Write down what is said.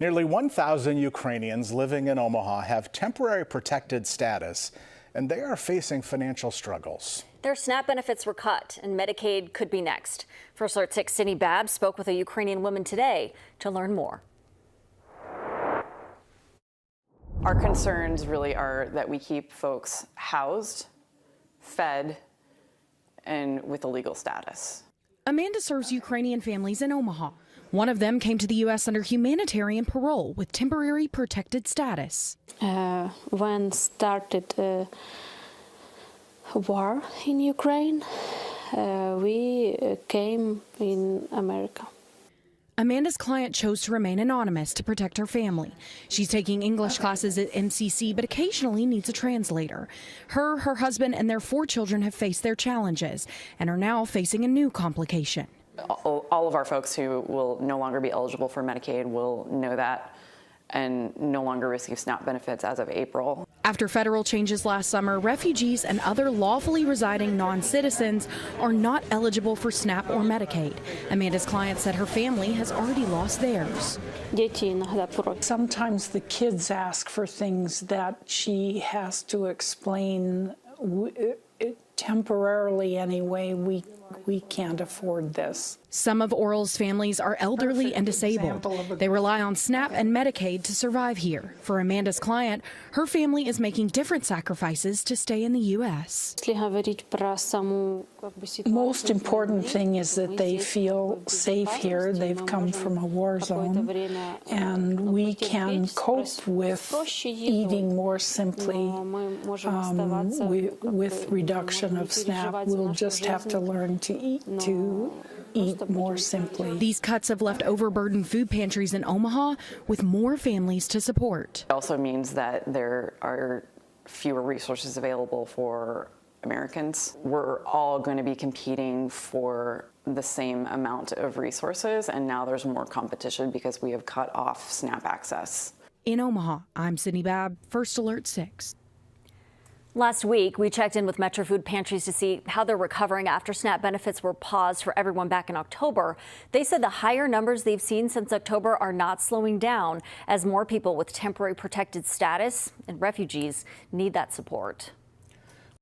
Nearly 1,000 Ukrainians living in Omaha have temporary protected status, and they are facing financial struggles. Their SNAP benefits were cut, and Medicaid could be next. First Alert 6 Sydney Babb spoke with a Ukrainian woman today to learn more. Our concerns really are that we keep folks housed, fed, and with a legal status. Amanda serves Ukrainian families in Omaha. One of them came to the U.S. under humanitarian parole with temporary protected status. When started war in Ukraine, we came in America. Amanda's client chose to remain anonymous to protect her family. She's taking English classes at MCC, but occasionally needs a translator. Her husband, and their 4 children have faced their challenges and are now facing a new complication. All of our folks who will no longer be eligible for Medicaid will know that and no longer receive SNAP benefits as of April. After federal changes last summer, refugees and other lawfully residing non-citizens are not eligible for SNAP or Medicaid. Amanda's client said her family has already lost theirs. Sometimes the kids ask for things that she has to explain temporarily anyway. We can't afford this. Some of Oral's families are elderly and disabled. They rely on SNAP and Medicaid to survive here. For Amanda's client, her family is making different sacrifices to stay in the U.S. Most important thing is that they feel safe here. They've come from a war zone, and we can cope with eating more simply with reduction of SNAP. We'll just have to learn to eat more simply. These cuts have left overburdened food pantries in Omaha with more families to support. It also means that there are fewer resources available for Americans. We're all going to be competing for the same amount of resources, and now there's more competition because we have cut off SNAP access. In Omaha, I'm Sydney Babb, First Alert 6. Last week, we checked in with Metro food pantries to see how they're recovering after SNAP benefits were paused for everyone back in October. They said the higher numbers they've seen since October are not slowing down as more people with temporary protected status and refugees need that support.